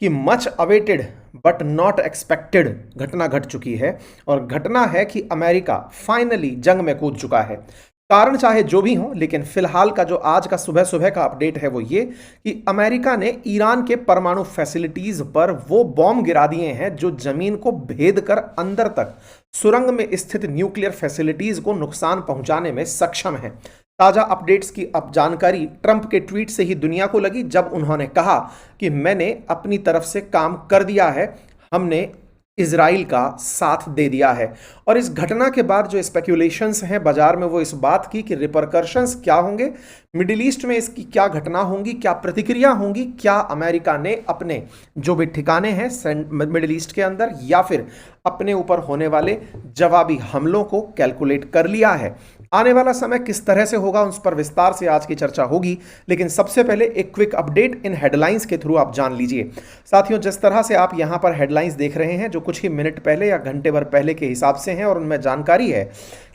कि much awaited but not expected घटना घट चुकी है। और घटना है कि अमेरिका फाइनली जंग में कूद चुका है। कारण चाहे जो भी हो, लेकिन फिलहाल का जो आज का सुबह सुबह का अपडेट है वो ये कि अमेरिका ने ईरान के परमाणु फैसिलिटीज पर वो बॉम्ब गिरा दिए हैं जो जमीन को भेद कर अंदर तक सुरंग में स्थित न्यूक्लियर फैसिलिटीज को नुकसान पहुंचाने में सक्षम है। ताजा अपडेट्स की अब जानकारी ट्रंप के ट्वीट से ही दुनिया को लगी, जब उन्होंने कहा कि मैंने अपनी तरफ से काम कर दिया है, हमने इजराइल का साथ दे दिया है। और इस घटना के बाद जो स्पेक्यूलेशंस हैं बाजार में वो इस बात की कि रिपरकर्शंस क्या होंगे, मिडिल ईस्ट में इसकी क्या घटना होंगी, क्या प्रतिक्रिया होंगी, क्या अमेरिका ने अपने जो भी ठिकाने हैं मिडिल ईस्ट के अंदर या फिर अपने ऊपर होने वाले जवाबी हमलों को कैलकुलेट कर लिया है। आने वाला समय किस तरह से होगा उस पर विस्तार से आज की चर्चा होगी, लेकिन सबसे पहले एक क्विक अपडेट इन हेडलाइंस के थ्रू आप जान लीजिए। साथियों, जिस तरह से आप यहां पर हेडलाइंस देख रहे हैं जो कुछ ही मिनट पहले या घंटे भर पहले के हिसाब से हैं, और उनमें जानकारी है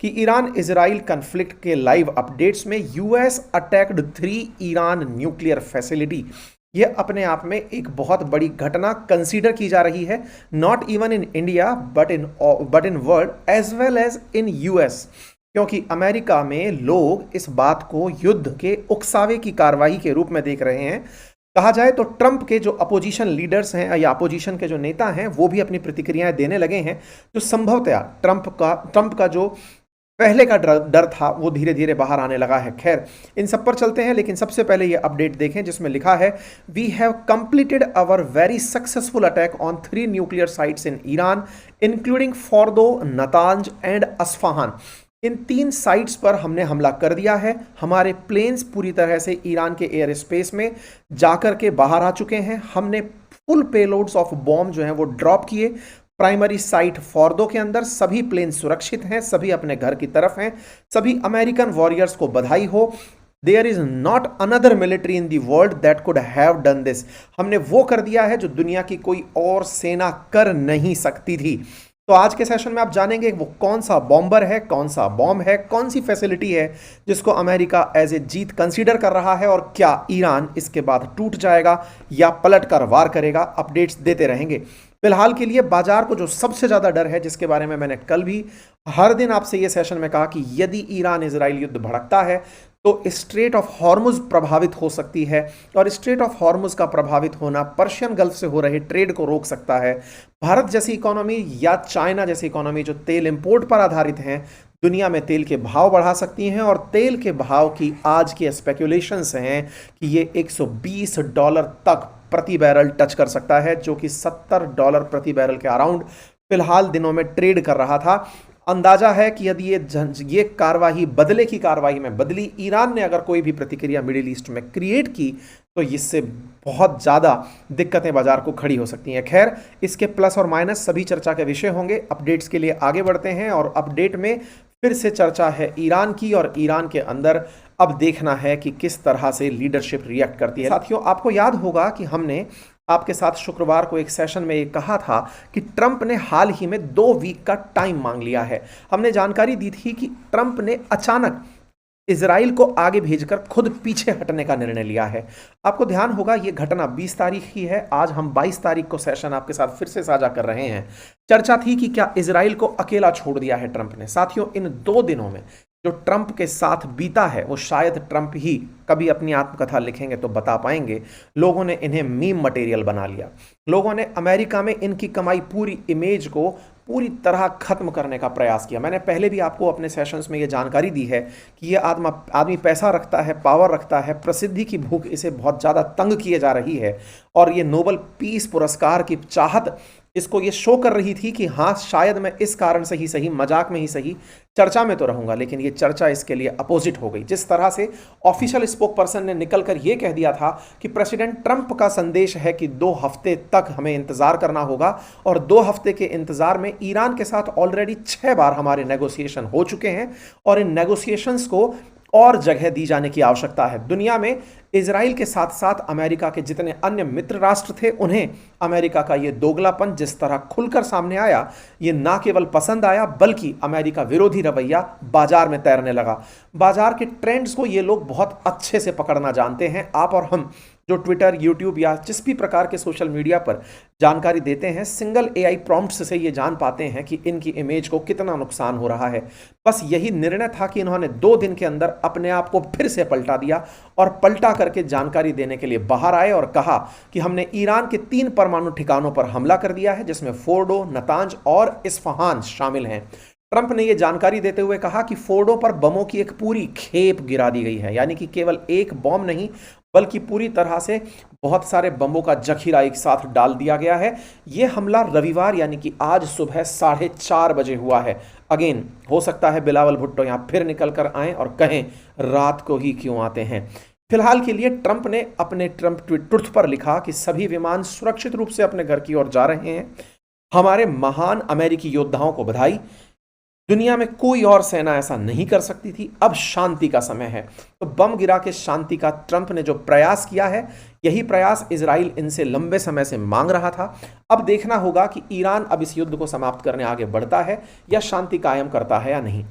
कि ईरान इजराइल कन्फ्लिक्ट के लाइव अपडेट्स में US attacked 3 Iran nuclear facility. यह अपने आप में एक बहुत बड़ी घटना कंसीडर की जा रही है, not even in India but in world as well as in US, क्योंकि अमेरिका में लोग इस बात को युद्ध के उकसावे की कार्रवाई के रूप में देख रहे हैं। कहा जाए तो ट्रंप के जो अपोजिशन लीडर्स हैं या अपोजिशन के जो नेता हैं वो भी अपनी प्रतिक्रियाएं देने लगे हैं, जो संभवतया ट्रंप का जो पहले का डर था वो धीरे धीरे बाहर आने लगा है। खैर, इन सब पर चलते हैं, लेकिन सबसे पहले ये अपडेट देखें जिसमें लिखा है we have completed our very successful attack on 3 nuclear sites in Iran including Fordow, Natanz and Isfahan. इन 3 साइट्स पर हमने हमला कर दिया है। हमारे प्लेन्स पूरी तरह से ईरान के एयर स्पेस में जाकर के बाहर आ चुके हैं। हमने फुल पेलोड्स ऑफ बॉम्ब जो हैं वो ड्रॉप किए। प्राइमरी साइट फॉर्दो के अंदर सभी प्लेन सुरक्षित हैं, सभी अपने घर की तरफ हैं। सभी अमेरिकन वॉरियर्स को बधाई हो। There is not another military in the world that could have done this. हमने वो कर दिया है जो दुनिया की कोई और सेना कर नहीं सकती थी। तो आज के सेशन में आप जानेंगे वो कौन सा बॉम्बर है, कौन सा बॉम्ब है, कौन सी फैसिलिटी है जिसको अमेरिका एज ए जीत कंसीडर कर रहा है, और क्या ईरान इसके बाद टूट जाएगा या पलट कर वार करेगा। अपडेट्स देते रहेंगे। फिलहाल के लिए बाजार को जो सबसे ज्यादा डर है, जिसके बारे में मैंने कल भी हर दिन आपसे ये सेशन में कहा कि यदि ईरान इजराइल युद्ध भड़कता है तो स्ट्रेट ऑफ हॉर्मुज प्रभावित हो सकती है, और स्ट्रेट ऑफ हॉर्मुज का प्रभावित होना पर्शियन गल्फ से हो रहे ट्रेड को रोक सकता है। भारत जैसी इकोनॉमी या चाइना जैसी इकोनॉमी जो तेल इंपोर्ट पर आधारित हैं, दुनिया में तेल के भाव बढ़ा सकती हैं, और तेल के भाव की आज की स्पेक्यूलेशंस हैं कि ये $120 तक प्रति बैरल टच कर सकता है, जो कि $70 प्रति बैरल के अराउंड फिलहाल दिनों में ट्रेड कर रहा था। अंदाजा है कि यदि ये कार्रवाई बदले की कार्रवाई में बदली, ईरान ने अगर कोई भी प्रतिक्रिया मिडिल ईस्ट में क्रिएट की तो इससे बहुत ज़्यादा दिक्कतें बाजार को खड़ी हो सकती हैं। खैर, इसके प्लस और माइनस सभी चर्चा के विषय होंगे। अपडेट्स के लिए आगे बढ़ते हैं, और अपडेट में फिर से चर्चा है ईरान की, और ईरान के अंदर अब देखना है कि किस तरह से लीडरशिप रिएक्ट करती है। साथियों, आपको याद होगा कि हमने आपके साथ शुक्रवार को एक सेशन में ये कहा था कि ट्रंप ने हाल ही में 2 वीक का टाइम मांग लिया है। हमने जानकारी दी थी कि ट्रंप ने अचानक इजराइल को आगे भेजकर खुद पीछे हटने का निर्णय लिया है। आपको ध्यान होगा ये घटना 20 तारीख ही है। आज हम 22 तारीख को सेशन आपके साथ फिर से साझा कर रहे हैं। चर्चा थी कि क्या इजराइल को अकेला छोड़ दिया है ट्रंप ने। साथियों, इन 2 दिनों में जो ट्रंप के साथ बीता है वो शायद ट्रंप ही कभी अपनी आत्मकथा लिखेंगे तो बता पाएंगे। लोगों ने इन्हें मीम मटेरियल बना लिया। लोगों ने अमेरिका में इनकी कमाई पूरी इमेज को पूरी तरह खत्म करने का प्रयास किया। मैंने पहले भी आपको अपने सेशंस में ये जानकारी दी है कि ये आदमी पैसा रखता है, पावर रखता है, प्रसिद्धि की भूख इसे बहुत ज़्यादा तंग किए जा रही है, और ये नोबेल पीस पुरस्कार की चाहत इसको ये शो कर रही थी कि हाँ, शायद मैं इस कारण से ही सही, मजाक में ही सही, चर्चा में तो रहूंगा, लेकिन ये चर्चा इसके लिए अपोजिट हो गई। जिस तरह से ऑफिशियल स्पोक पर्सन ने निकलकर यह कह दिया था कि प्रेसिडेंट ट्रंप का संदेश है कि 2 हफ्ते तक हमें इंतजार करना होगा, और 2 हफ्ते के इंतजार में ईरान के साथ ऑलरेडी 6 बार हमारे नेगोशिएशन हो चुके हैं, और इन नेगोशिएशंस को और जगह दी जाने की आवश्यकता है। दुनिया में इजराइल के साथ साथ अमेरिका के जितने अन्य मित्र राष्ट्र थे, उन्हें अमेरिका का ये दोगलापन जिस तरह खुलकर सामने आया, ये ना केवल पसंद आया बल्कि अमेरिका विरोधी रवैया बाजार में तैरने लगा। बाजार के ट्रेंड्स को ये लोग बहुत अच्छे से पकड़ना जानते हैं। आप और हम जो ट्विटर, यूट्यूब या जिस भी प्रकार के सोशल मीडिया पर जानकारी देते हैं, सिंगल एआई प्रॉम्प्ट्स से ये जान पाते हैं कि इनकी इमेज को कितना नुकसान हो रहा है। बस यही निर्णय था कि इन्होंने 2 दिन के अंदर अपने आप को फिर से पलटा दिया और पलटा करके जानकारी देने के लिए बाहर आए और कहा कि हमने ईरान के 3 परमाणु ठिकानों पर हमला कर दिया है, जिसमें फोर्डो, नतांज और इस्फहान शामिल हैं। ट्रंप ने यह जानकारी देते हुए कहा कि फोर्डो पर बमों की एक पूरी खेप गिरा दी गई है, यानी कि केवल एक बम नहीं बल्कि पूरी तरह से बहुत सारे बमों का जखीरा एक साथ डाल दिया गया है। यह हमला रविवार यानी कि आज सुबह 4:30 बजे हुआ है। अगेन हो सकता है बिलावल भुट्टो यहां फिर निकल कर आए और कहें रात को ही क्यों आते हैं। फिलहाल के लिए ट्रंप ने अपने ट्रंप ट्रुथ पर लिखा कि सभी विमान सुरक्षित रूप से अपने घर की ओर जा रहे हैं। हमारे महान अमेरिकी योद्धाओं को बधाई। दुनिया में कोई और सेना ऐसा नहीं कर सकती थी। अब शांति का समय है। तो बम गिरा के शांति का ट्रंप ने जो प्रयास किया है, यही प्रयास इजराइल इनसे लंबे समय से मांग रहा था। अब देखना होगा कि ईरान अब इस युद्ध को समाप्त करने आगे बढ़ता है या शांति कायम करता है या नहीं।